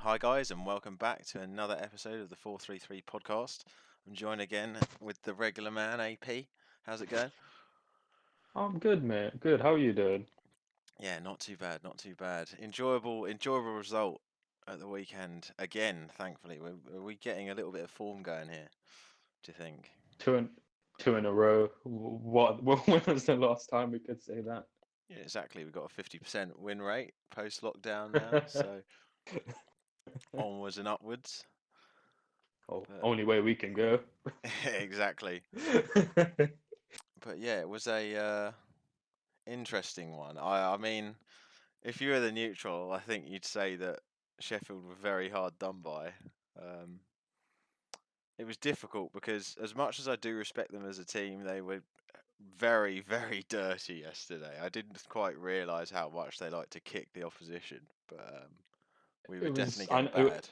Hi guys, and welcome back to another episode of the 433 podcast. I'm joined again with the regular man, AP. How's it going? I'm good, mate. Good. How are you doing? Yeah, not too bad, not too bad. Enjoyable result at the weekend again. Thankfully, we're getting a little bit of form going here. Do you think? Two in two in a row. What? When was the last time we could say that? Yeah, exactly. We've got a 50% win rate post lockdown now, so onwards and upwards. Oh, But only way we can go. exactly. But yeah, it was a interesting one. I mean, if you were the neutral, I think you'd say that Sheffield were very hard done by. Um, it was difficult because, as much as I do respect them as a team, they were very, very dirty yesterday. I didn't quite realise how much they like to kick the opposition, but we were It was. definitely getting bad.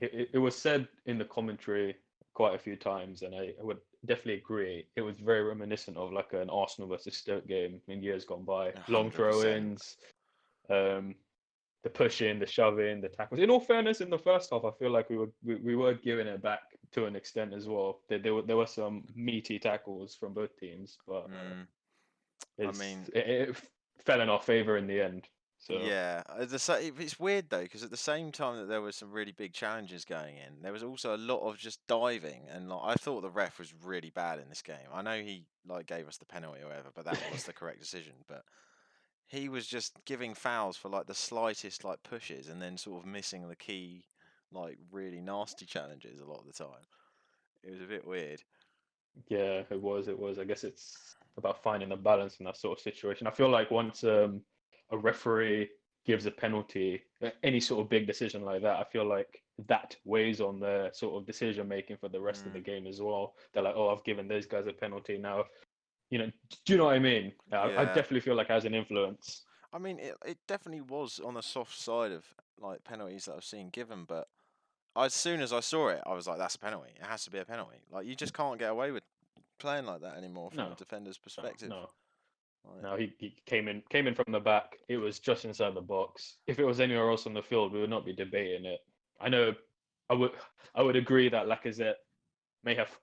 It was said in the commentary quite a few times, and I would definitely agree. It was very reminiscent of like an Arsenal versus Stoke game in years gone by. Long 100%. throw-ins, um, the pushing, the shoving, the tackles. In all fairness, in the first half, I feel like we were giving it back to an extent as well. There were some meaty tackles from both teams, but Mm, I it's mean, it fell in our favor in the end. So yeah, it's weird though because at the same time that there were some really big challenges going in, there was also a lot of just diving, and like I thought the ref was really bad in this game. I know he like gave us the penalty or whatever, but that was the correct decision. But he was just giving fouls for like the slightest like pushes, and then sort of missing the key, like really nasty challenges a lot of the time. It was a bit weird. yeah, it was. It was. I guess it's about finding a balance in that sort of situation. I feel like once a referee gives a penalty, any sort of big decision like that, I feel like that weighs on the sort of decision making for the rest of the Mm, game as well. They're like, oh, I've given those guys a penalty now. Do you know what I mean? I yeah, definitely feel like it has an influence. I mean it definitely was on the soft side of like penalties that I've seen given, but as soon as I saw it, I was like, "That's a penalty. It has to be a penalty." Like you just can't get away with playing like that anymore from a No, defender's no, perspective. no, Like, no. He came in from the back. It was just inside the box. If it was anywhere else on the field, we would not be debating it. I know. I would I would agree that Lacazette may have.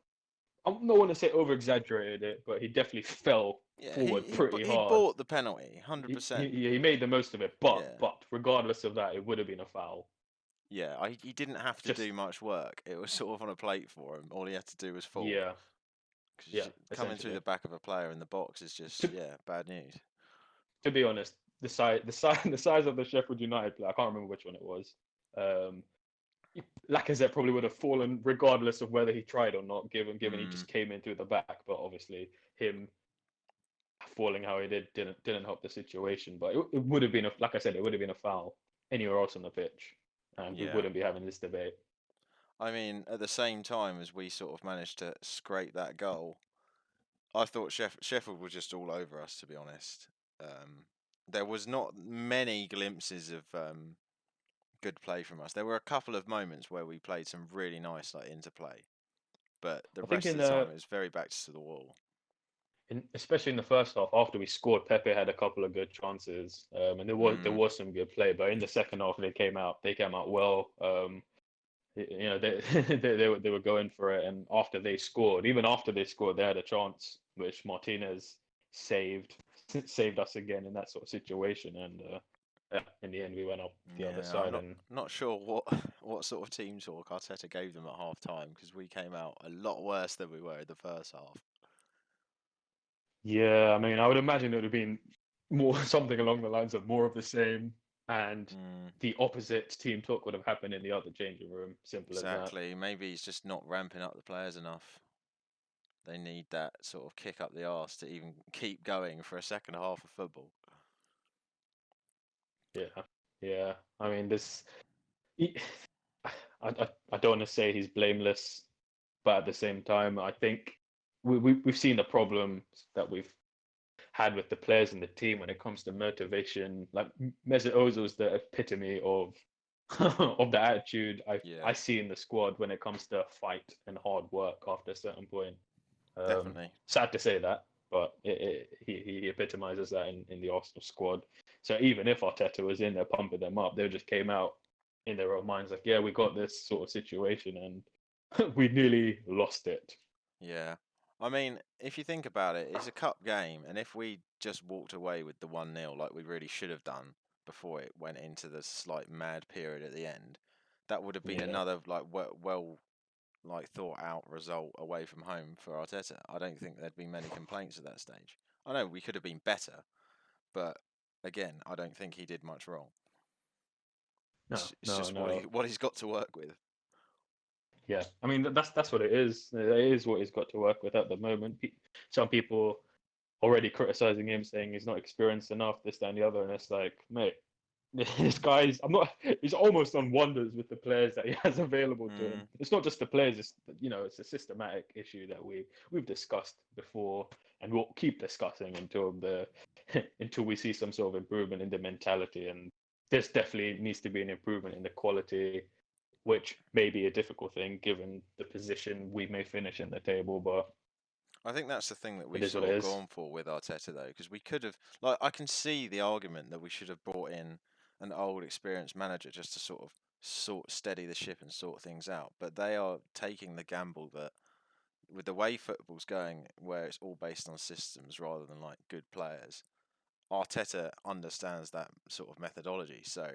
I don't want to say over exaggerated it, but he definitely fell yeah, forward pretty he hard. bought the penalty, hundred percent. He made the most of it, but Yeah, but regardless of that, it would have been a foul. yeah. He didn't have to Just do much work. It was sort of on a plate for him. All he had to do was fall. yeah, yeah, Because coming through essentially. the back of a player in the box is just To yeah, bad news. to be honest, the size of the Sheffield United player, I can't remember which one it was. Um, Lacazette probably would have fallen regardless of whether he tried or not, given he Mm, just came in through the back. But obviously, him falling how he didn't help the situation. But it would have been like I said, it would have been a foul anywhere else on the pitch, and we yeah. wouldn't be having this debate. I mean, at the same time as we sort of managed to scrape that goal, I thought Sheffield was just all over us, to be honest. Um, there was not many glimpses of good play from us. There were a couple of moments where we played some really nice like interplay, but the I think rest of the time it was very backs to the wall. especially in the first half, after we scored, Pepe had a couple of good chances, and there Mm, was some good play. But in the second half, they came out well. They they were going for it, and even after they scored, they had a chance which Martinez saved saved us again in that sort of situation, and yeah, in the end we went up the other yeah, I'm side, not and not sure what what sort of team talk Arteta gave them at half time because we came out a lot worse than we were in the first half. yeah, I mean, I would imagine it would have been more something along the lines of more of the same, and Mm, the opposite team talk would have happened in the other changing room. Simple as that. exactly. Maybe he's just not ramping up the players enough. They need that sort of kick up the arse to even keep going for a second half of football. Yeah, yeah. I mean, he, I don't want to say he's blameless, but at the same time, I think we've seen the problems that we've had with the players in the team when it comes to motivation. Like Mesut Ozil's the epitome of of the attitude I Yeah, see in the squad when it comes to fight and hard work after a certain point. definitely. Sad to say that, but he epitomizes that in the Arsenal squad. So even if Arteta was in there pumping them up, they just came out. in their own minds, like, yeah, we got this sort of situation and we nearly lost it. Yeah. I mean, if you think about it, it's a cup game, and if we just walked away with the 1-0 like we really should have done before it went into the slight mad period at the end, that would have been Yeah, another like well like thought out result away from home for Arteta. I don't think there'd be many complaints at that stage. I know we could have been better, but again, I don't think he did much wrong. no, It's no, just no. what he's got to work with. Yeah, I mean that's what it is. It is what he's got to work with at the moment. Some people already criticizing him, saying he's not experienced enough, this, that, and the other, and it's like, mate, this guy's I'm not. He's almost done wonders with the players that he has available to him. Mm, It's not just the players; it's it's a systematic issue that we've discussed before, and we'll keep discussing until the until we see some sort of improvement in the mentality. And there's definitely needs to be an improvement in the quality, which may be a difficult thing given the position we may finish in the table, but I think that's the thing that it we've is what it sort of is. gone for with Arteta, though, because we could have, like, I can see the argument that we should have brought in an old, experienced manager just to sort of steady the ship and sort things out. But they are taking the gamble that, with the way football's going, where it's all based on systems rather than like good players, Arteta understands that sort of methodology. So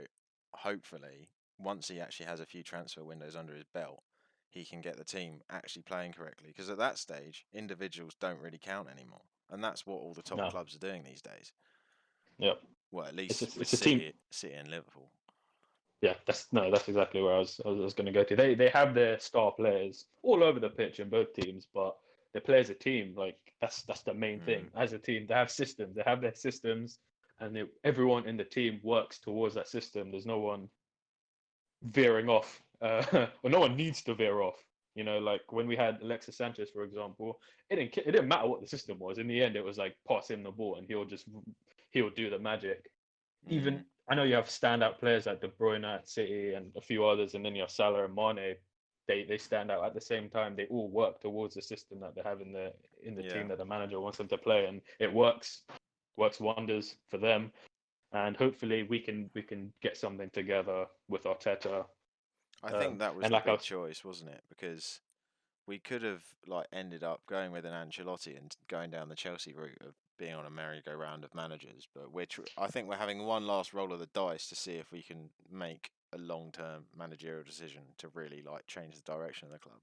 hopefully, once he actually has a few transfer windows under his belt, he can get the team actually playing correctly. Because at that stage, individuals don't really count anymore, and that's what all the top No, clubs are doing these days. yeah, Well, at it's least a, with it's a team. City and Liverpool. Yeah, that's exactly where I was going to go to. They have their star players all over the pitch in both teams, but they play as a team. Like that's the main thing. Mm, As a team, they have systems. They have their systems, and everyone in the team works towards that system. There's no one veering off, or no one needs to veer off. Like when we had Alexis Sanchez, for example, it didn't matter what the system was. In the end, it was like pass him the ball and he'll do the magic. Even mm, I know you have standout players like De Bruyne at City and a few others, and then you have Salah and Mane. They stand out at the same time. They all work towards the system that they have in the yeah. team that the manager wants them to play, and it works wonders for them. And hopefully we can get something together with Arteta. I think that was And the like I big was, choice, wasn't it? Because we could have like ended up going with an Ancelotti and going down the Chelsea route of being on a merry-go-round of managers. But I think we're having one last roll of the dice to see if we can make a long-term managerial decision to really like change the direction of the club.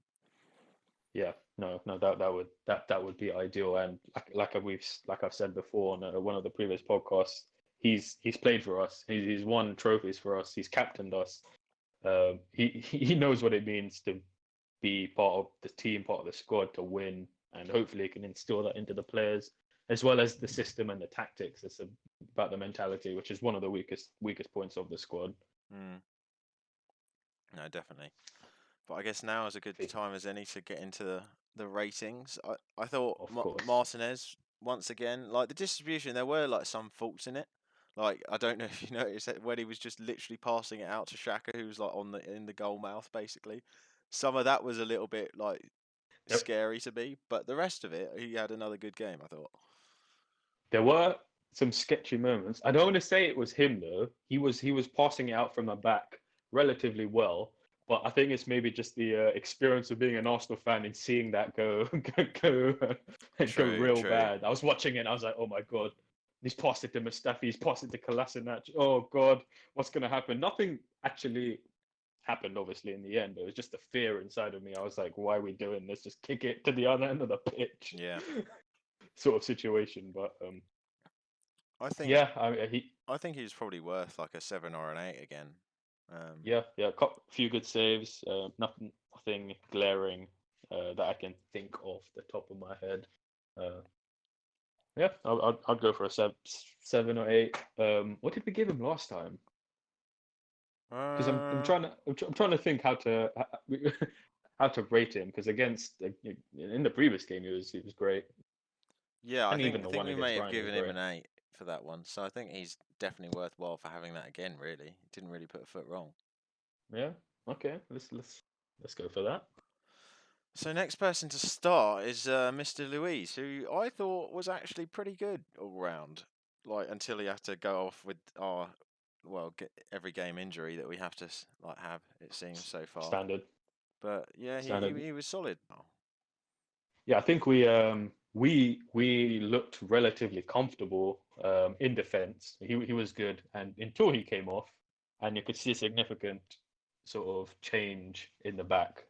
yeah, no, that would be ideal. And like I've said before on one of the previous podcasts, he's played for us. He's won trophies for us. He's captained us. He knows what it means to be part of the team, part of the squad, to win, and hopefully he can instill that into the players as well as the system and the tactics. It's about the mentality, which is one of the weakest points of the squad. Mm, no, definitely. But I guess now is a good time as any to get into the ratings. I thought Of course. Martinez once again, like the distribution, there were like some faults in it. Like I don't know if you noticed that when he was just literally passing it out to Shaka, who was like in the goal mouth basically. Some of that was a little bit like There, scary to me, but the rest of it, he had another good game. I thought. there were some sketchy moments. I don't want to say it was him though. He was passing it out from the back relatively well, but I think it's maybe just the experience of being an Arsenal fan and seeing that go go True, real true. bad. I was watching it and I was like, oh my god, he's passed it to Mustafi, he's passed it to Kolasinac. Oh god, what's gonna happen? Nothing actually happened, obviously, in the end. But it was just the fear inside of me. I was like, why are we doing this? Just kick it to the other end of the pitch, Yeah, sort of situation. But I think yeah, he I think he was probably worth like a 7 or an 8 again. Um, yeah, caught a few good saves. Nothing glaring that I can think off the top of my head. Uh, yeah, I'd go for a 7 or 8. What did we give him last time? Because I'm uh, trying to I'm trying to think how to rate him, because against in the previous game he was great, Yeah, and even I the think one we may against have Brian he was given him great. an 8 for that one. So I think he's definitely worthwhile for having that again. Really, he didn't really put a foot wrong. Yeah, okay, let's go for that. So next person to start is Mr. Louise, who I thought was actually pretty good all round. Like until he had to go off with our get every game injury that we have to have. It seems so far, Standard. but yeah, Standard. he was solid. Yeah, I think we looked relatively comfortable in defense. He was good, and until he came off, and you could see a significant sort of change in the back.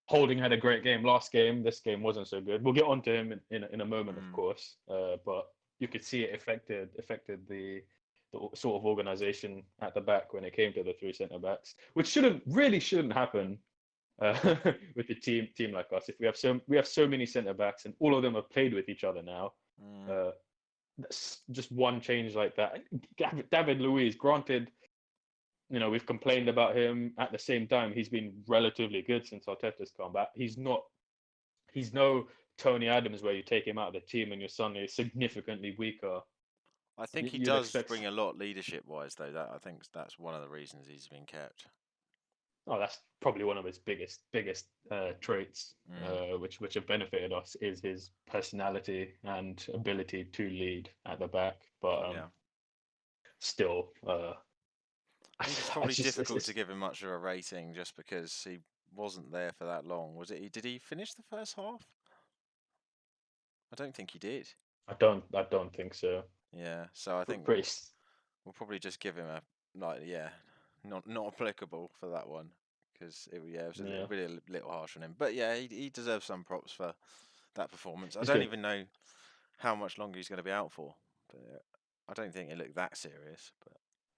Holding had a great game last game. This game wasn't so good. We'll get on to him in a moment, of course. But you could see it affected the sort of organization at the back when it came to the three centre backs, which shouldn't happen with a team like us. If we have so many centre backs and all of them have played with each other now, that's just one change like that. David Luiz, granted, we've complained about him. At the same time, he's been relatively good since Arteta's come back. He's no Tony Adams where you take him out of the team and you're suddenly significantly weaker. I think he You'd does expect. bring a lot leadership wise, though. That I think that's one of the reasons he's been kept. Oh, that's probably one of his biggest traits, which have benefited us, is his personality and ability to lead at the back. But still, I think it's probably difficult to give him much of a rating just because he wasn't there for that long. Was it? Did he finish the first half? I don't think he did. I don't think so. Yeah, so I think Pretty. we'll probably just give him a not applicable for that one because it was really a little harsh on him. But yeah, he deserves some props for that performance. I don't even know how much longer he's going to be out for, but I don't think it looked that serious.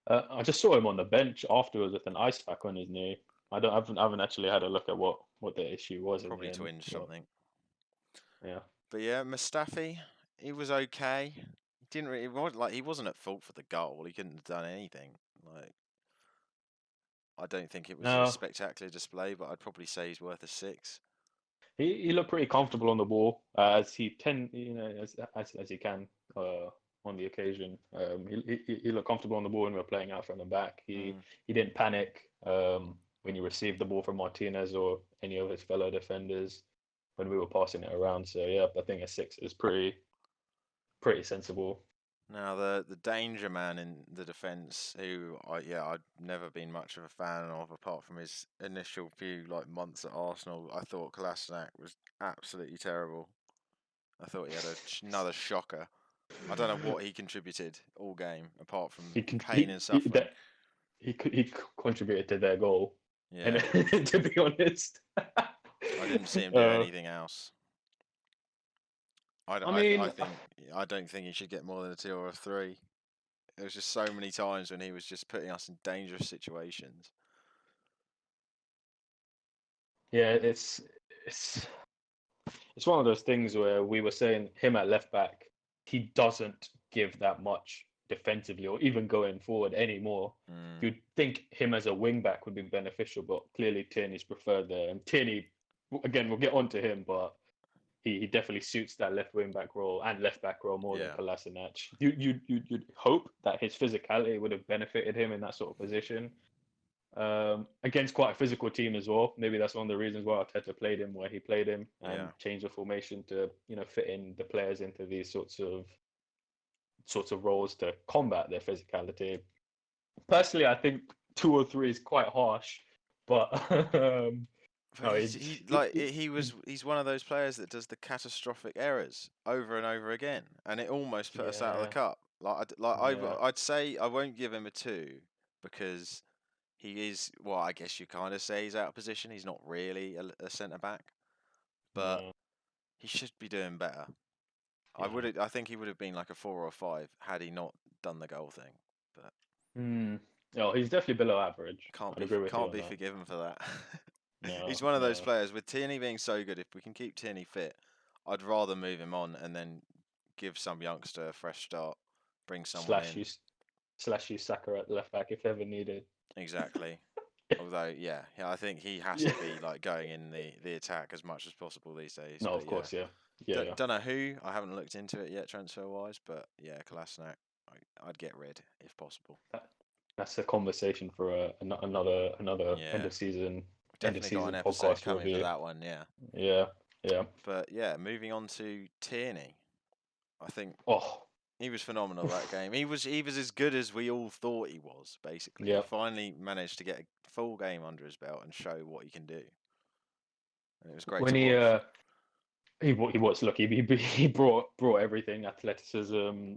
But I just saw him on the bench afterwards with an ice pack on his knee. I haven't actually had a look at what the issue was. Probably twinged something. Yeah. But yeah, Mustafi, he was okay. He wasn't at fault for the goal. He couldn't have done anything. I don't think it was a spectacular display, but I'd probably say he's worth a 6. He looked pretty comfortable on the ball, as he as he can on the occasion. He looked comfortable on the ball when we were playing out from the back. He didn't panic when he received the ball from Martinez or any of his fellow defenders when we were passing it around. So yeah, I think a 6 is pretty sensible. Now the danger man in the defence, who I'd never been much of a fan of, apart from his initial few months at Arsenal. I thought Kolasinac was absolutely terrible. I thought he had another shocker. I don't know what he contributed all game apart from pain and suffering. He contributed to their goal. Yeah. And to be honest, I didn't see him do anything else. I don't think he should get more than a 2 or a 3. There was just so many times when he was just putting us in dangerous situations. Yeah, it's one of those things where we were saying him at left back, he doesn't give that much defensively or even going forward anymore. You'd think him as a wing back would be beneficial, but clearly Tierney's preferred there. And Tierney, again, we'll get on to him, but he definitely suits that left wing back role and left back role more than Kolasinac. You'd hope that his physicality would have benefited him in that sort of position. Against quite a physical team as well. Maybe that's one of the reasons why Arteta played him where he played him and changed the formation to fit in the players into these sorts of roles to combat their physicality. Personally, I think 2 or 3 is quite harsh, but he's one of those players that does the catastrophic errors over and over again, and it almost put us out of the cup. I'd say I won't give him a 2 because he is, well, I guess you kind of say he's out of position. He's not really a centre back, but he should be doing better. Yeah. I think he would have been like a 4 or a 5 had he not done the goal thing. But he's definitely below average. Can't be forgiven for that. He's one of those players with Tierney being so good. If we can keep Tierney fit, I'd rather move him on and then give some youngster a fresh start, bring someone in. Slash use Saka at left back if ever needed. Exactly. Although, I think he has to be going in the attack as much as possible these days. No, of course, yeah. Don't know who. I haven't looked into it yet, transfer wise. But yeah, Kolasinac, I'd get rid if possible. That's a conversation for another end of season. Definitely got an episode coming for that one. Yeah. But yeah, moving on to Tierney, I think. He was phenomenal that game. He was as good as we all thought he was. Basically, he Yeah. finally managed to get a full game under his belt and show what he can do, and it was great When to watch. he was lucky. He brought everything: athleticism,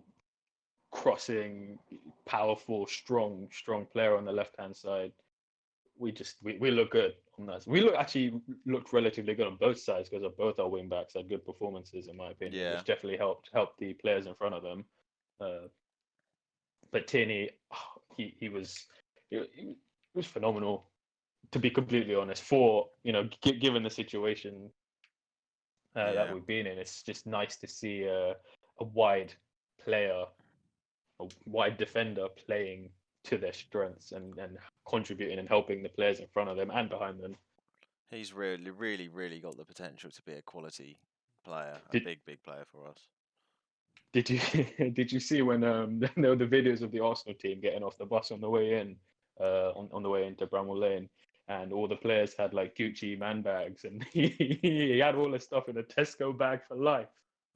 crossing, powerful, strong player on the left hand side. We look good on that. Actually looked relatively good on both sides because of both our wing backs had good performances in my opinion, Yeah, which definitely helped the players in front of them. Uh, but Tierney, he was phenomenal, to be completely honest. For given the situation that yeah. we've been in, it's just nice to see a wide player, a wide defender playing to their strengths and contributing and helping the players in front of them and behind them. He's really, really, really got the potential to be a quality player, a Did big player for us. did you did you see when there were the videos of the Arsenal team getting off the bus on the way in, on the way into Bramwell Lane, and all the players had like Gucci man bags, and he had all the stuff in a Tesco bag for life.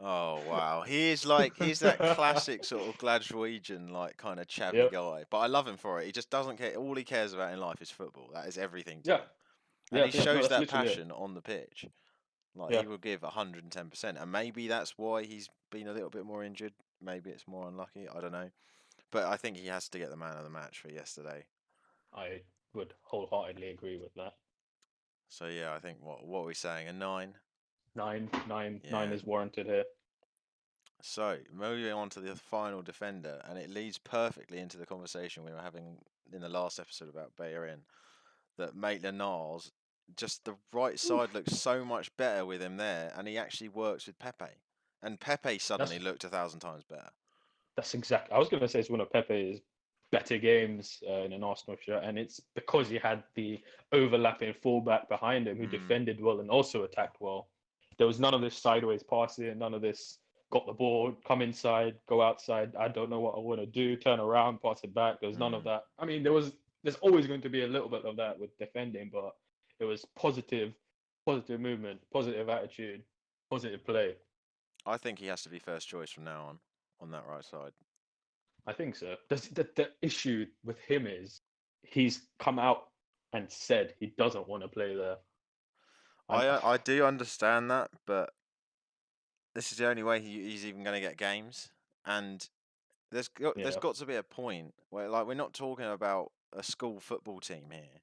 Oh wow, he's that classic sort of Glaswegian like kind of chavvy Yep. guy. But I love him for it. He just doesn't care. All he cares about in life is football. That is everything to Yeah. him, and Yeah. he Yeah. No, shows that's that literally it. passion on the pitch. Like Yeah. he will give 110%, and maybe that's why he's been a little bit more injured. Maybe it's more unlucky. I don't know, but I think he has to get the man of the match for yesterday. I would wholeheartedly agree with that. So yeah, I think what are we saying? A 9. Nine Yeah. is warranted here. So moving on to the final defender, and it leads perfectly into the conversation we were having in the last episode about Bayern. That Maitland-Niles, just the right side looks so much better with him there, and he actually works with Pepe, and Pepe That's suddenly looked 1,000 times better. that's exactly. I was going to say it's one of Pepe's better games in an Arsenal shirt, and it's because he had the overlapping fullback behind him who Mm, defended well and also attacked well. There was none of this sideways passing, none of this got the ball, come inside, go outside. I don't know what I want to do, turn around, pass it back. There was none of mm. that. I mean, there's always going to be a little bit of that with defending, but it was positive movement, positive attitude, positive play. I think he has to be first choice from now on that right side. I think so. The issue with him is he's come out and said he doesn't want to play there. And I do understand that, but this is the only way he's even going to get games, and there's yeah, got to be a point where like we're not talking about a school football team here.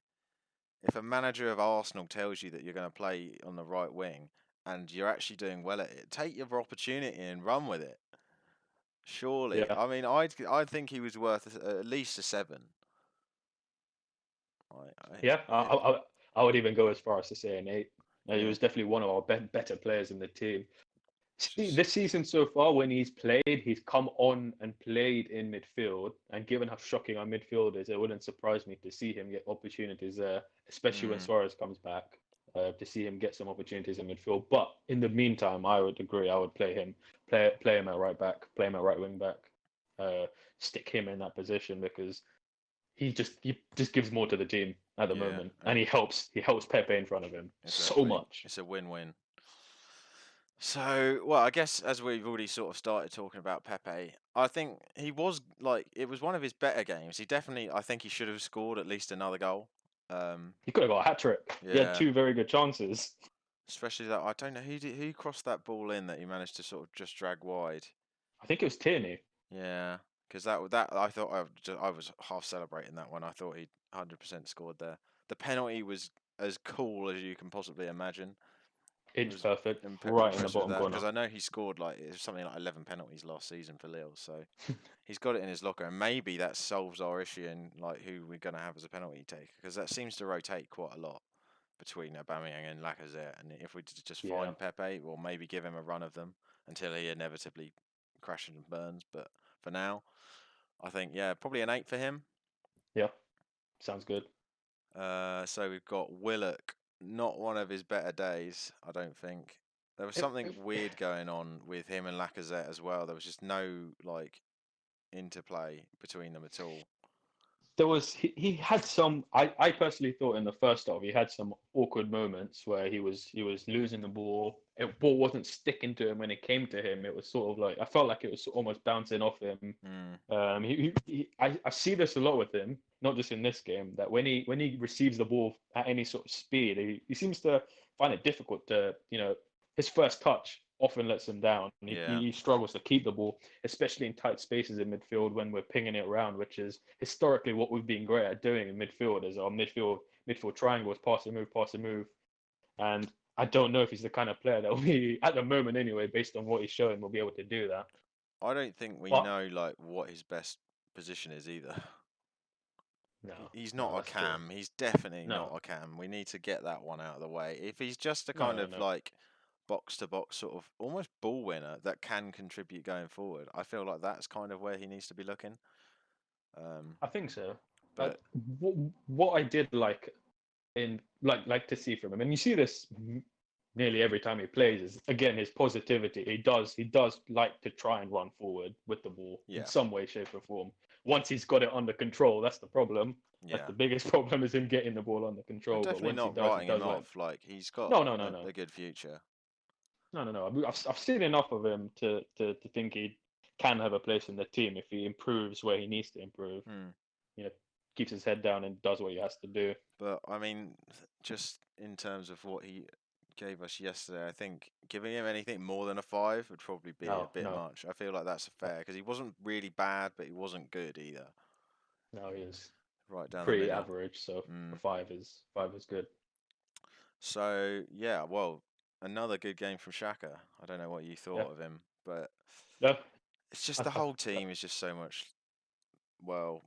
If a manager of Arsenal tells you that you're going to play on the right wing and you're actually doing well at it, take your opportunity and run with it. Surely, yeah, I mean, I think he was worth at least a 7. yeah. Yeah, I would even go as far as to say an 8. He yeah, was definitely one of our better players in the team. See, just this season so far, when he's played, he's come on and played in midfield. And given how shocking our midfield is, it wouldn't surprise me to see him get opportunities there, especially when mm, Suarez comes back. To see him get some opportunities in midfield. But in the meantime, I would agree. I would play him at right back, play him at right wing back, uh, stick him in that position because he just gives more to the team at the yeah, moment, and and he helps Pepe in front of him so exactly. much. It's a win-win. So, well, I guess as we've already sort of started talking about Pepe, I think he was like it was one of his better games. He definitely, I think he should have scored at least another goal. Um, He could have got a hat trick. He had yeah, two very good chances. especially that I don't know who crossed that ball in that he managed to sort of just drag wide. I think it was Tierney. Yeah, because that I thought I was half celebrating that one. I thought he'd 100% scored there. The penalty was as cool as you can possibly imagine. I Inch was perfect, right in the impressed with bottom that because corner. I know he scored like it was something like 11 penalties last season for Lille, so he's got it in his locker, and maybe that solves our issue in like who we're gonna have as a penalty taker because that seems to rotate quite a lot between Aubameyang and Lacazette, and if we just Yeah, find Pepe, we'll maybe give him a run of them until he inevitably crashes and burns. But for now, I think yeah, probably an 8 for him. yeah, sounds good. So we've got Willock, not one of his better days, I don't think. There was If, something if, weird going on with him and Lacazette as well. There was just no like interplay between them at all. there was he had some. I personally thought in the first half he had some awkward moments where he was losing the ball. ball wasn't sticking to him when it came to him. It was sort of like I felt like it was almost bouncing off him. Mm, I see this a lot with him, not just in this game. That when he receives the ball at any sort of speed, he seems to find it difficult to his first touch often lets him down. yeah. He struggles to keep the ball, especially in tight spaces in midfield when we're pinging it around, which is historically what we've been great at doing in midfield. Is our midfield triangles, pass and move, and I don't know if he's the kind of player that we, at the moment anyway, based on what he's showing, will be able to do that. I don't think we But know like what his best position is either. no, He's no, not a that's true. cam. He's definitely not No, a cam. We need to get that one out of the way. If he's just a no, kind no, of no. like box to box sort of almost ball winner that can contribute going forward, I feel like that's kind of where he needs to be looking. Um, I think so. Uh, but what, what I did like to see from him, and you see this nearly every time he plays, is again his positivity. He does like to try and run forward with the ball in yeah, some way, shape, or form. Once he's got it under control, that's the problem. That's yeah, the biggest problem is him getting the ball under I'm control. But definitely once not he writing him does like off. Like he's got no, no, no, no, a good future. no, no, no. I've seen enough of him to think he can have a place in the team if he improves where he needs to improve. Hmm. You know, keeps his head down and does what he has to do. But I mean, just in terms of what he gave us yesterday, I think giving him anything more than a five would probably be a No, bit no, much. I feel like that's no, fair because he wasn't really bad, but he wasn't good either. no. He is Right down the pretty middle. average. So a Mm. five is good. So yeah, well, another good game from Shaka. I don't know what you Yeah. thought of him, but No, it's just I, the I, whole team is just so much more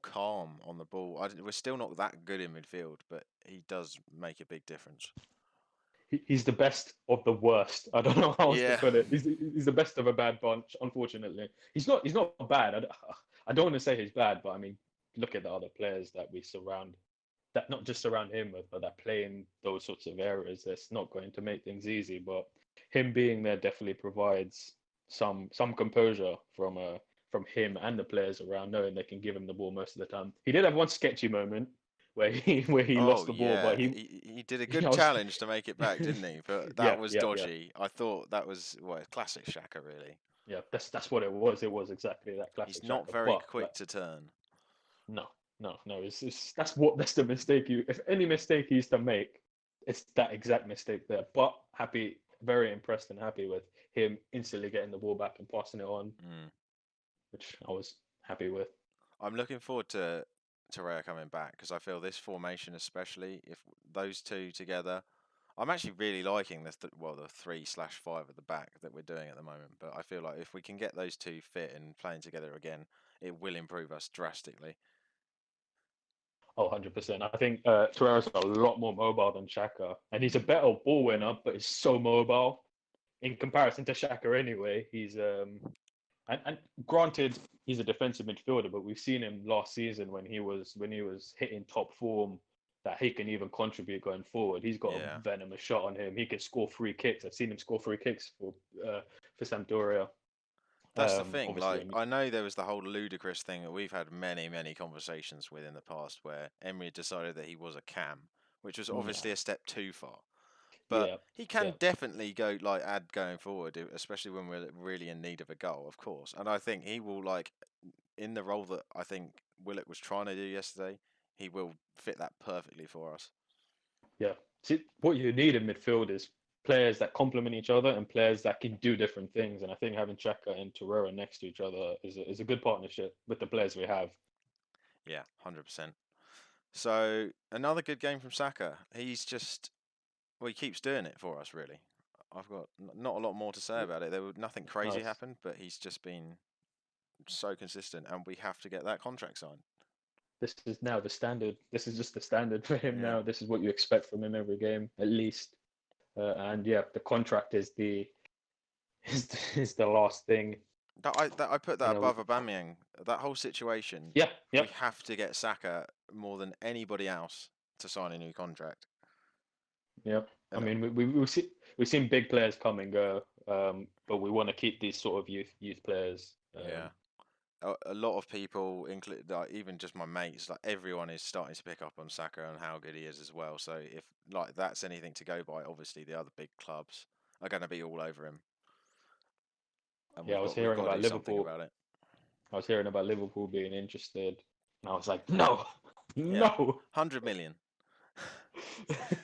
calm on the ball. We're still not that good in midfield, but he does make a big difference. he's the best of the worst. I don't know how else to Yeah, put it. He's the best of a bad bunch. Unfortunately, he's not bad. I don't want to say he's bad, but I mean, look at the other players that we surround that not just surround him with, but that play in those sorts of areas. That's not going to make things easy. But him being there definitely provides some composure from him and the players around, knowing they can give him the ball most of the time. He did have one sketchy moment where he lost oh the ball, but yeah, he he did a I good was challenge to make it back, didn't he? But that yeah, was yeah, yeah, dodgy. I thought that was well, classic Shaka really. yeah. That's what it was. It was exactly that He's classic not Shaka. very But like quick to turn. no, no, no. It's that's the mistake you. If any mistake he used to make, it's that exact mistake there. But happy, very impressed and happy with him instantly getting the ball back and passing it on, Mm. which I was happy with. I'm looking forward to Raya coming back because I feel this formation, especially if those two together, I'm actually really liking the 3/5 at the back that we're doing at the moment. But I feel like if we can get those two fit and playing together again, it will improve us drastically. Oh, 100%. I think Torreira's a lot more mobile than Shaka, and he's a Mm. better ball winner, but he's so mobile in comparison to Shaka anyway. And granted, he's a defensive midfielder, but we've seen him last season when he was hitting top form that he can even contribute going forward. He's got a Yeah. venomous shot on him. He can score free kicks. I've seen him score free kicks for Sampdoria. That's the thing. Obviously, Like, I know there was the whole ludicrous thing that we've had many, many conversations with in the past where Emery decided that he was a cam, which was no, obviously a step too far. But yeah, he yeah. can definitely go like add going forward, especially when we're really in need of a goal, of course. And I think he will like in the role that I think Willock was trying to do yesterday. He will fit that perfectly for us. Yeah. See, what you need in midfield is players that complement each other and players that can do different things. And I think having Chaka and Torreira next to each other is a good partnership with the players we have. Yeah, 100%. So another good game from Saka. He's just well, he keeps doing it for us. Really, I've got not a lot more to say about it. There was nothing crazy Nice. happened, but he's just been so consistent, and we have to get that contract signed. This is now the standard. This is just the standard for him Yeah, now. This is what you expect from him every game, at least. And yeah, the contract is the is the last thing. I put that You know. above Aubameyang. That whole situation, Yeah. we Yep. have to get Saka more than anybody else to sign a new contract. Yep. I And mean, we've seen big players come and go, but we want to keep these sort of youth players. yeah, a lot of people, include like even just my mates, like everyone is starting to pick up on Saka and how good he is as well. So if like that's anything to go by, obviously the other big clubs. are going to be all over him, and Yeah, I was we've hearing got to about do something Liverpool. about it. I was hearing about Liverpool being interested, and I was like, no, Yeah, no. 100 million.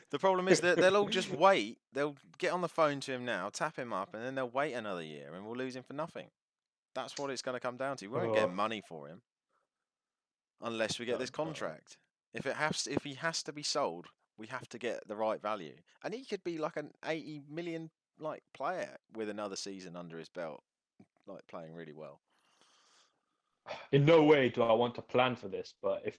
The problem is that they'll all just wait. They'll get on the phone to him now, tap him up, and then they'll wait another year, and we'll lose him for nothing. That's what it's going to come down to. We won't get Oh, money for him unless we get no, this contract. If he has to be sold, we have to get the right value, and he could be like an 80 million like player with another season under his belt, like playing really well. in no way do I want to plan for this, but if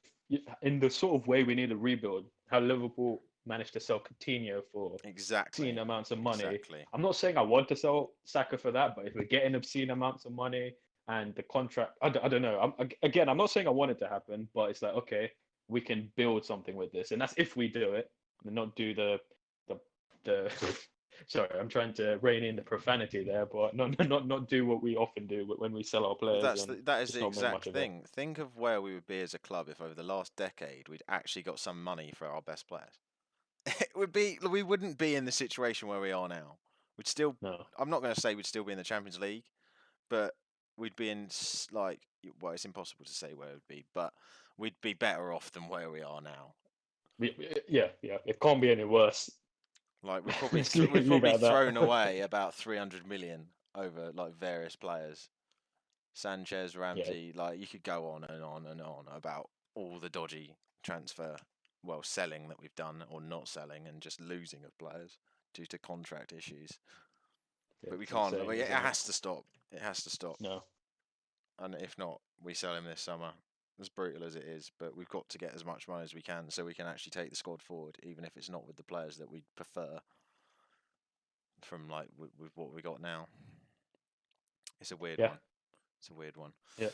in the sort of way we need a rebuild, how Liverpool managed to sell Coutinho for obscene Exactly, amounts of money. exactly. I'm not saying I want to sell Saka for that, but if we're getting obscene amounts of money and the contract, I don't know. Again, I'm not saying I want it to happen, but it's like, okay, we can build something with this, and that's if we do it, and not do the the. Sorry, I'm trying to rein in the profanity there, but not do what we often do when we sell our Well, players and that is just the not make much exact of it. thing. Think of where we would be as a club if over the last decade we'd actually got some money for our best players. We wouldn't be in the situation where we are now. We'd still, No, I'm not going to say we'd still be in the Champions League, but we'd be in like, well, it's impossible to say where it would be, but we'd be better off than where we are now. yeah, yeah. It can't be any worse. Like Let's we've leave it probably at thrown that. away about 300 million over like various players. Sanchez, Yeah, Ramsey, like you could go on and on and on about all the dodgy transfer, well, selling that we've done or not selling and just losing of players due to contract issues. yeah, But we it's can't. insane, It isn't it? has to stop. It has to stop. No, And if not, we sell him this summer. As brutal as it is, but we've got to get as much money as we can so we can actually take the squad forward, even if it's not with the players that we prefer from like with what we got now. It's a weird yeah, one. It's a weird one. yeah.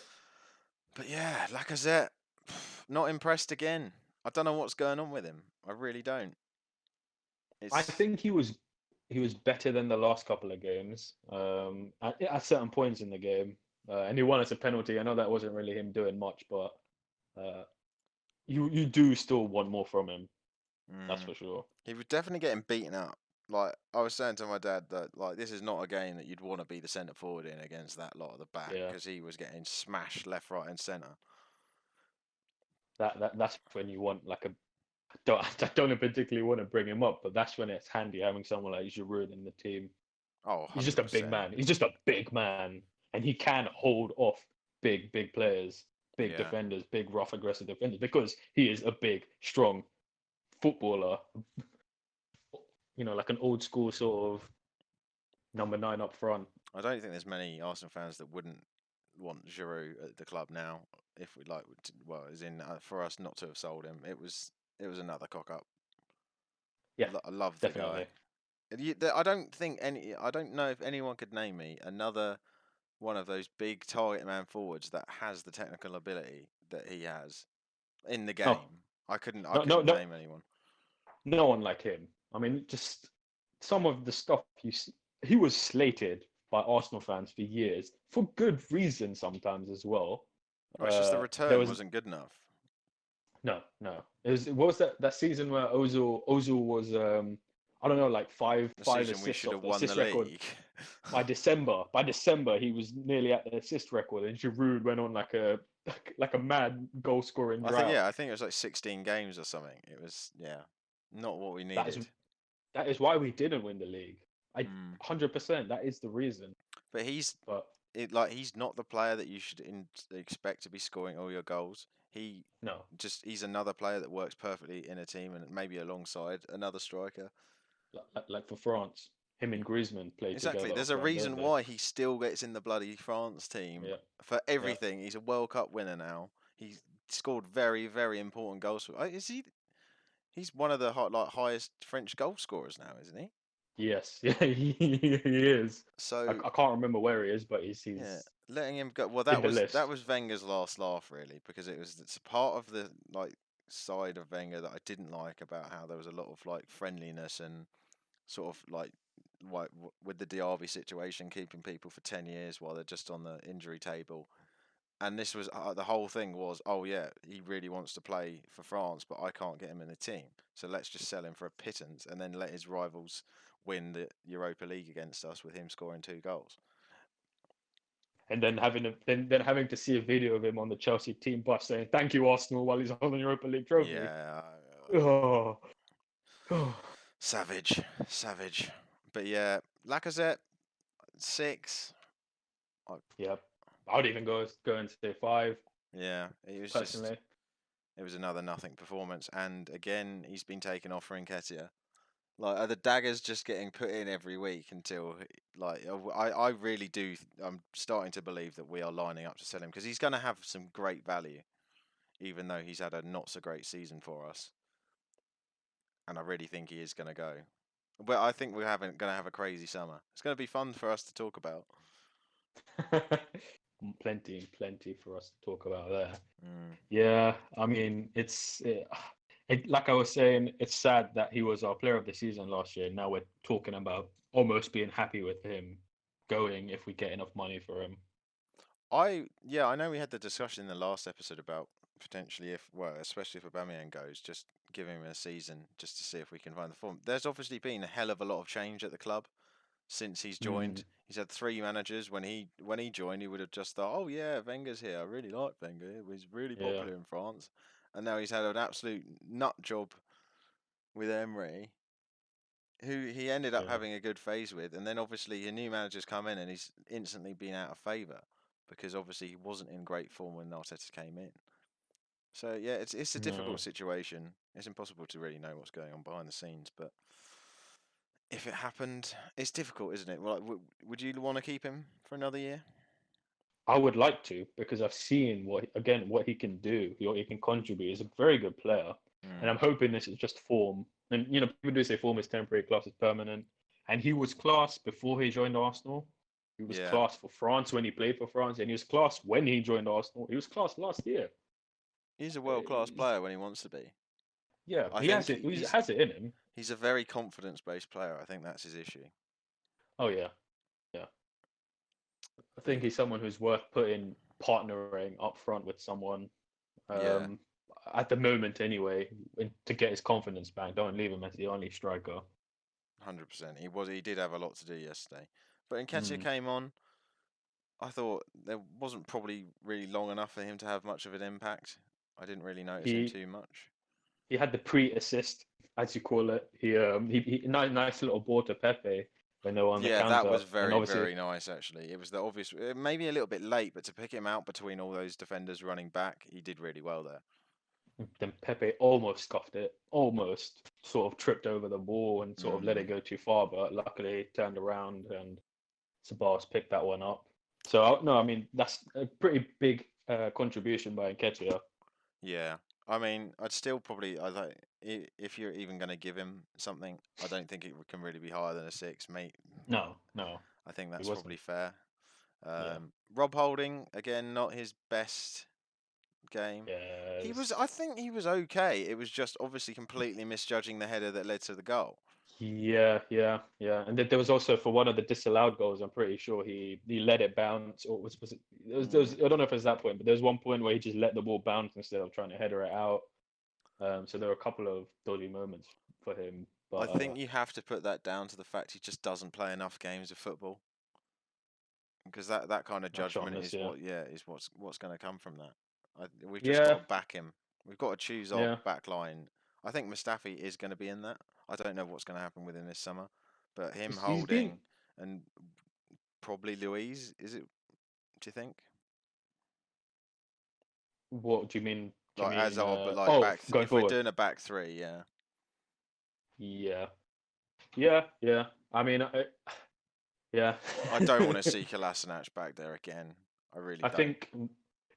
But yeah, Lacazette, not impressed again. I don't know what's going on with him. I really don't. I It's think he was better than the last couple of games. At certain points in the game, and he won us a penalty. I know that wasn't really him doing much, but uh, you do still want more from him. That's mm, for sure. he was definitely getting beaten up. Like I was saying to my dad that like this is not a game that you'd want to be the centre forward in against that lot at the back Yeah, because he was getting smashed left, right, and centre. that's when you want like a. I don't particularly want to bring him up, but that's when it's handy having someone like Giroud in the team. Oh, He's just a big 100%. man. He's just a big man, and he can hold off big players, big Yeah. defenders, big rough aggressive defenders because he is a big, strong footballer. Like an old school sort of number 9 up front. I don't think there's many Arsenal fans that wouldn't want Giroud at the club now. If we like, well, as in for us not to have sold him, it was another cock up. Yeah, I love the guy. definitely. I don't think any. I don't know if anyone could name me another one of those big target man forwards that has the technical ability that he has in the No, game. I couldn't. I no, no, couldn't no, name anyone. no one like him. I mean, just some of the stuff he was slated by Arsenal fans for years for good reason sometimes as well. Well, it's just the There return was wasn't good enough. no, no. What was that season where Ozil was I don't know, like five The five season we assists should off have the won the assist record league. by December he was nearly at the assist record, and Giroud went on like a mad goal scoring I think drought. yeah. I think it was like 16 games or something. It was yeah, not what we That is needed. that is why we didn't win the league. I Mm. 100% that is the reason. But But he's not the player that you should expect to be scoring all your goals. He no, he's another player that works perfectly in a team and maybe alongside another striker. like for France, him and Griezmann played Exactly. together There's up a front, don't reason they? why he still gets in the bloody France team Yeah, for yeah. everything. He's a World Cup winner now. He scored very, very important goals. Is he? He's one of the highest French goal scorers now, isn't he? Yes, yeah, he is. I, So I can't remember where he is, but he's yeah, he's letting him go. Well, in the that list. was Wenger's last laugh, really, because it's a part of the like side of Wenger that I didn't like about how there was a lot of like friendliness and sort of like with the Diaby situation, keeping people for 10 years while they're just on the injury table. And this was the whole thing was, oh yeah, he really wants to play for France, but I can't get him in the team, so let's just sell him for a pittance and then let his rivals win the Europa League against us with him scoring 2 goals. And then having to see a video of him on the Chelsea team bus saying "Thank you, Arsenal" while he's holding the Europa League trophy. Yeah, Oh, oh. savage, savage. But yeah, Lacazette 6. I, Yep. I would even go and say 5 yeah, it was just personally. it was another nothing performance, and again he's been taken off for Nketiah. Like, are the daggers just getting put in every week until, like, I really do. I'm starting to believe that we are lining up to sell him because he's going to have some great value, even though he's had a not so great season for us. And I really think he is going to go. But I think we're going to have a crazy summer. It's going to be fun for us to talk about. Plenty for us to talk about there. Mm. Yeah, I mean, like I was saying, it's sad that he was our player of the season last year. Now we're talking about almost being happy with him going if we get enough money for him. I know we had the discussion in the last episode about potentially especially if Aubameyang goes, just giving him a season just to see if we can find the form. There's obviously been a hell of a lot of change at the club since he's Mm, joined. He's had 3 managers. When he joined, he would have just thought, "Oh yeah, Wenger's here. I really like Wenger. He was really yeah, popular in France." And now he's had an absolute nut job with Emery, who he ended up yeah. having a good phase with. And then obviously a new manager's come in, and he's instantly been out of favour because obviously he wasn't in great form when Arteta came in. So yeah, it's a difficult No, situation. It's impossible to really know what's going on behind the scenes, but if it happened, it's difficult, isn't it? Well, like, would you want to keep him for another year? I would like to because I've seen what he can do, what he can contribute. He's a very good player, and Mm, I'm hoping this is just form. And people do say form is temporary, class is permanent. And he was class before he joined Arsenal. He was yeah, class for France when he played for France, and he was class when he joined Arsenal. He was class last year. he's a world-class He's- player when he wants to be. yeah, I he has think it. He has it in him. he's a very confidence-based player. I think that's his issue. Oh yeah, yeah. I But think he's someone who's worth putting partnering up front with someone. yeah, Um, at the moment, anyway, to get his confidence back. Don't leave him as the only striker. 100%. He did have a lot to do yesterday. But Nketiah Mm. came on. I thought there wasn't probably really long enough for him to have much of an impact. I didn't really notice him He too much. he had the pre-assist, as you call it. He nice little ball to Pepe when they were on the Yeah, that counter, was and very, obviously very nice, actually. It was the obvious, maybe a little bit late, but to pick him out between all those defenders running back, he did really well there. then Pepe almost scuffed it, almost sort of tripped over the ball and sort of let Mm, it go too far, but luckily turned around and Sabas picked that one up. So no, I mean that's a pretty big contribution by Nketiah. yeah. I mean, I'd still probably, I like, if you're even going to give him something, I don't think it can really be higher than a 6, mate. No, no, I think he that's wasn't. probably fair. Yeah, Rob Holding, again, not his best game. yes. I think he was okay. It was just obviously completely misjudging the header that led to the goal. Yeah. And then there was also for one of the disallowed goals. I'm pretty sure he let it bounce, or was it? There was, Mm. I don't know if it's that point, but there was one point where he just let the ball bounce instead of trying to header it out. So there were a couple of dodgy moments for him, I but think you have to put that down to the fact he just doesn't play enough games of football, because that kind of that's on judgment this. is Yeah, what's going to come from that. We've just got yeah, to back him. We've got to choose our yeah. back line. I think Mustafi is going to be in that. I don't know what's going to happen with him this summer, but him He's been. Holding and probably Louise. Is it? Do you think? What do you mean? Do you Like as mean? our, but like Oh, going if we're forward. doing a back three, yeah, Yeah, yeah. I mean, yeah. I don't want to see Kolasinac back there again. I really I don't. think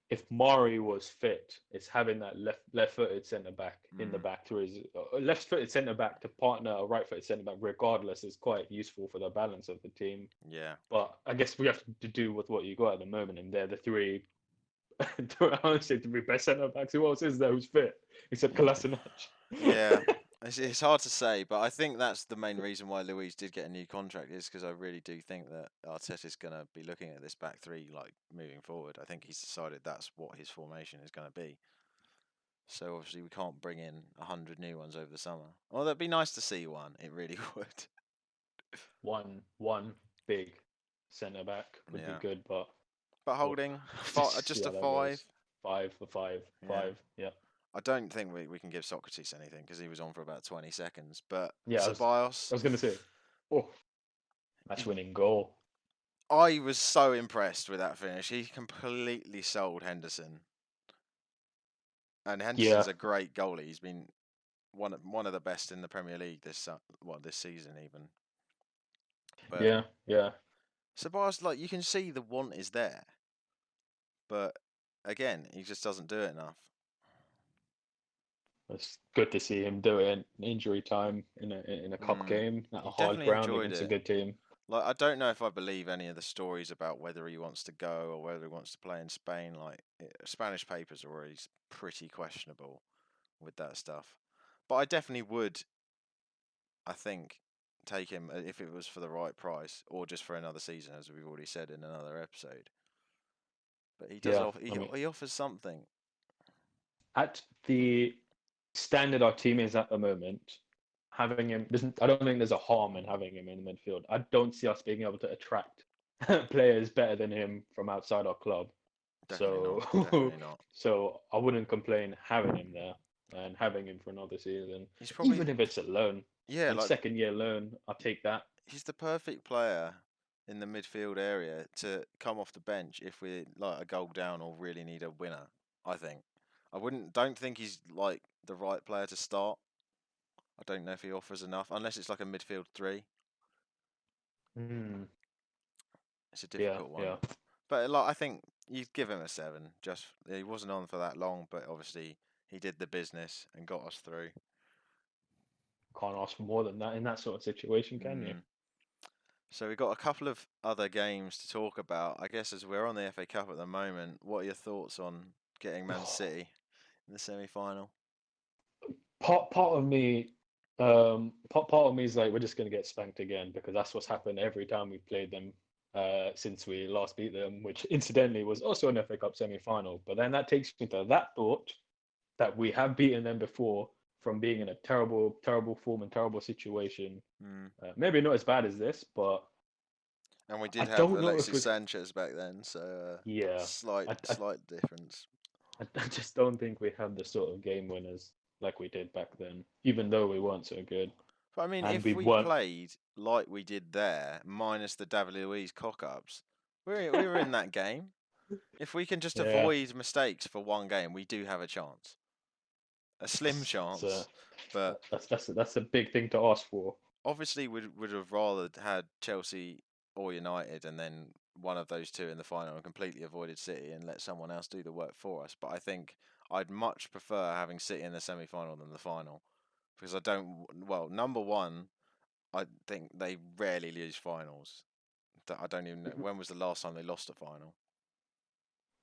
if Mari was fit, it's having that left-footed centre back in the Mm, back three. A left-footed centre back to partner a right-footed centre back, regardless, is quite useful for the balance of the team. yeah, But I guess we have to do with what you got at the moment, and they're the three. Honestly, the three best centre backs. Who else is there who's fit except Kolasinac? yeah. It's hard to say, but I think that's the main reason why Luis did get a new contract is because I really do think that Arteta's going to be looking at this back three like moving forward. I think he's decided that's what his formation is going to be. So obviously we can't bring in 100 new ones over the summer. Well, that'd be nice to see one. It really would. one big centre back would be Yeah, good, but but we'll Holding see just a how that five. goes. Five for five, Yeah, five. Yeah, I don't think we can give Socrates anything because he was on for about 20 seconds. But yeah. Ceballos, I was gonna say, oh, match he, winning goal. I was so impressed with that finish. He completely sold Henderson, and Yeah, Henderson's a great goalie. He's been one of the best in the Premier League this season even. But yeah, yeah. Ceballos, like you can see the want is there, but again, he just doesn't do it enough. It's good to see him do it in injury time in a cup Mm, game at a he hard definitely ground enjoyed against a it. good team. Like I don't know if I believe any of the stories about whether he wants to go or whether he wants to play in Spain. Like Spanish papers are already pretty questionable with that stuff. But I definitely would, I think, take him if it was for the right price or just for another season, as we've already said in another episode. But he does Yeah, offer I mean, he offers something. at the standard our team is at the moment, having him, I don't think there's a harm in having him in the midfield. I don't see us being able to attract players better than him from outside our club. Definitely So, not. Definitely not. so I wouldn't complain having him there and having him for another season, He's probably even if it's a loan. yeah, And like second year loan, I'll take that. he's the perfect player in the midfield area to come off the bench if we're like a goal down or really need a winner. I think. I don't think he's like the right player to start. I don't know if he offers enough unless it's like a midfield three. Mm, It's a yeah, difficult one. yeah. But like I think you'd give him a seven. Just he wasn't on for that long, but obviously he did the business and got us through. Can't ask for more than that in that sort of situation, can you? Mm. So we've got a couple of other games to talk about. I guess as we're on the FA Cup at the moment, what are your thoughts on getting Man City in the semi-final? Part of me, part of me is like we're just gonna get spanked again because that's what's happened every time we played them since we last beat them, which incidentally was also an FA Cup semi-final. But then that takes me to that thought that we have beaten them before from being in a terrible, terrible form and terrible situation. Mm. Maybe not as bad as this, but And we I did have don't know if Alexis we. Sanchez back then, so Yeah, slight I, I, slight difference. I just don't think we have the sort of game winners like we did back then, even though we weren't so good. But I mean, And if we we weren't. played like we did there, minus the David Luiz cock-ups, we were in that game. If we can just Yeah, avoid mistakes for one game, we do have a chance. A slim it's a chance, but that's a big thing to ask for. obviously would have rather had Chelsea or United and then one of those two in the final and completely avoided City and let someone else do the work for us. But I think I'd much prefer having City in the semi-final than the final because I don't. Well, number one, I think they rarely lose finals. I don't even know when was the last time they lost a final.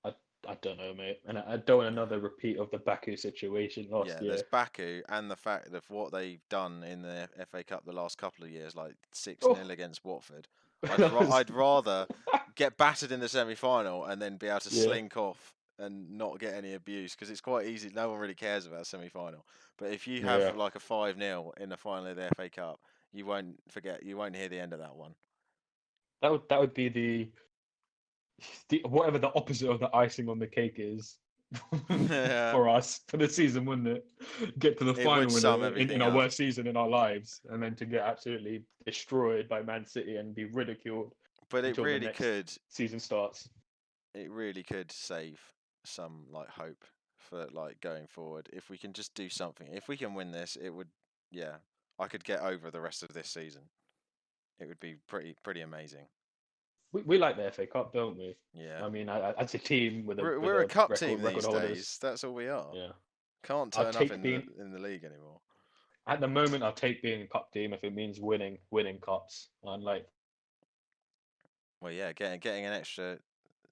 I I don't know, mate, and I don't want another repeat of the Baku situation last Yeah, there's year. Baku and the fact of what they've done in the FA Cup the last couple of years, like 6-0 Oh, against Watford. that was I'd rather get battered in the semi-final and then be able to yeah, slink off and not get any abuse because it's quite easy. No one really cares about semi-final. But if you have yeah. like a 5-0 in the final of the FA Cup, you won't forget. You won't hear the end of that one. That would be the whatever the opposite of the icing on the cake is Yeah, for us for the season, wouldn't it? Get to the it would final sum in everything our up. worst season in our lives, and then to get absolutely destroyed by Man City and be ridiculed But it until the really next could. season starts. It really could save some like hope for like going forward. If we can just do something, if we can win this, it would, yeah, I could get over the rest of this season. It would be pretty amazing. We like the FA Cup, don't we? Yeah, I mean, as a team with a we're a cup team record these holders, days. That's all we are. yeah. Can't I'll turn up take being in the league anymore. at the moment. I'll take being a cup team if it means winning cups. And like, Well, yeah, getting an extra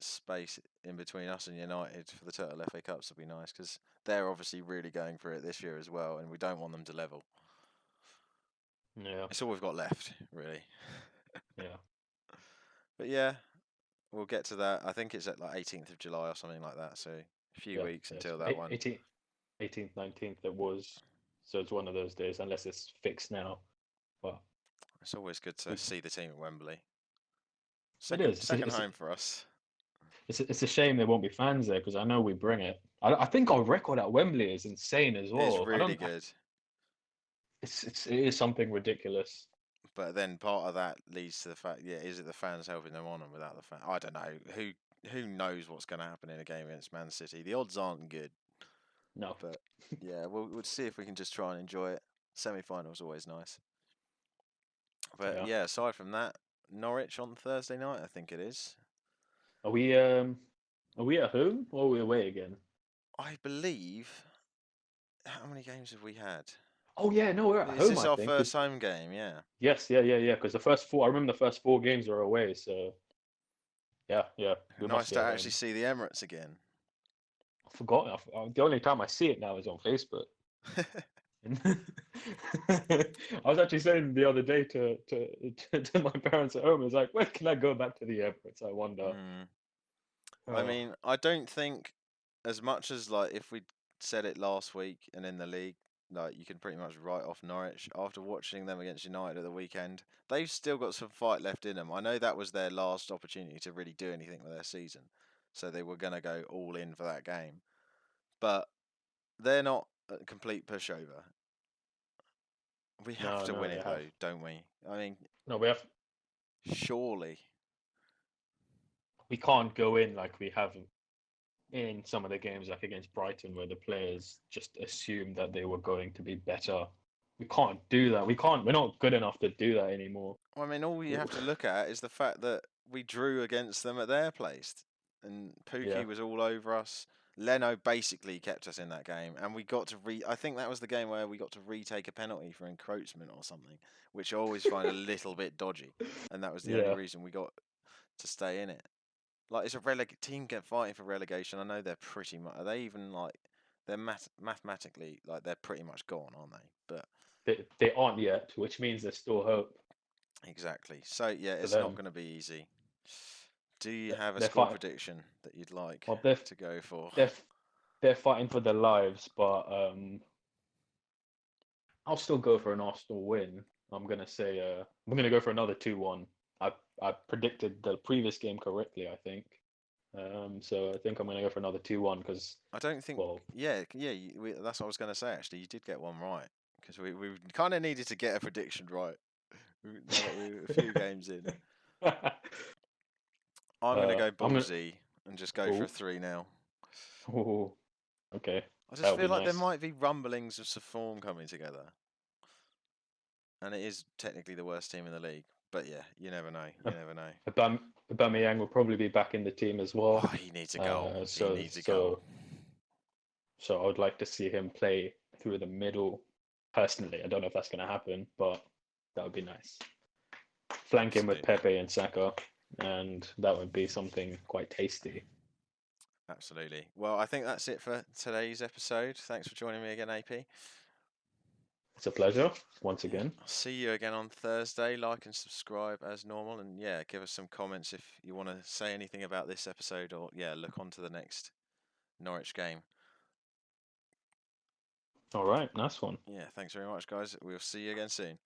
space in between us and United for the total FA Cups would be nice because they're obviously really going for it this year as well, and we don't want them to level. yeah, It's all we've got left, really. yeah, But yeah, we'll get to that. I think it's at like 18th of July or something like that. So a few yeah, weeks yes. until that one. 18th, 19th. It was. So it's one of those days, unless it's fixed now. But It's always good to see the team at Wembley. It Second is. second home for us. It's a shame there won't be fans there because I know we bring it. I think our record at Wembley is insane as It's well. I really don't. good. It is something ridiculous. But then part of that leads to the fact, yeah, is it the fans helping them on, and without the fan, I don't know. Who knows what's going to happen in a game against Man City? The odds aren't good, No. but yeah, we'll see if we can just try and enjoy it. Semi-final's always nice. But Yeah. yeah, aside from that, Norwich on Thursday night, I think it is. Are we at home or are we away again? I believe. How many games have we had? Oh yeah, no, we're at Is home. this I our think. first home game? Yeah. Yes, yeah. Because the first four, I remember the first four games were away. So yeah, we must Nice be to at actually home. see the Emirates again. I forgot. The only time I see it now is on Facebook. I was actually saying the other day to my parents at home, it's like, when can I go back to the Emirates? I wonder. Mm. I Oh, mean, I don't think as much as like if we said it last week and in the league, like you can pretty much write off Norwich after watching them against United at the weekend. They've still got some fight left in them. I know that was their last opportunity to really do anything with their season, so they were going to go all in for that game. But they're not a complete pushover. We have to no, win they it have. though, don't we? I mean, No, we have. surely. We can't go in like we have in some of the games, like against Brighton, where the players just assumed that they were going to be better. We can't do that. We can't. We're not good enough to do that anymore. I mean, all you have to look at is the fact that we drew against them at their place, and Yeah, Pookie was all over us. Leno basically kept us in that game, and we got to I think that was the game where we got to retake a penalty for encroachment or something, which I always find a little bit dodgy, and that was the only yeah. reason we got to stay in it. Like it's a team get fighting for relegation. I know they're pretty much. Are they even like? They're mathematically like they're pretty much gone, aren't they? But They aren't yet, which means there's still hope exactly. So yeah, for it's not them. going to be easy. Do you have a They're score fighting. prediction that you'd like Well, to go for? they're they're fighting for their lives, but I'll still go for an Arsenal win. I'm gonna go for another 2-1. I predicted the previous game correctly, I think. So I think I'm gonna go for another 2-1 because, I don't think. well, Yeah. That's what I was going to say. Actually, you did get one right because we kind of needed to get a prediction right. Now that we're a few games in, I'm going to go I'm gonna. ballsy and just go for a Oh, 3-0. oh, okay, I just that would feel be like there nice. might be rumblings of some form coming together, and it is technically the worst team in the league. But yeah, you never know. You never know. Aubameyang will probably be back in the team as well. Oh, he needs a goal. He So needs a goal. so so I would like to see him play through the middle. Personally, I don't know if that's going to happen, but that would be nice. Flank him with Absolutely. Pepe and Saka, and that would be something quite tasty. Absolutely. Well, I think that's it for today's episode. Thanks for joining me again, AP. It's a pleasure once Yeah, again. I'll see you again on Thursday. Like and subscribe as normal, and yeah, give us some comments if you want to say anything about this episode, or yeah, look on to the next Norwich game. All right, nice one. Yeah, thanks very much, guys. We'll see you again soon.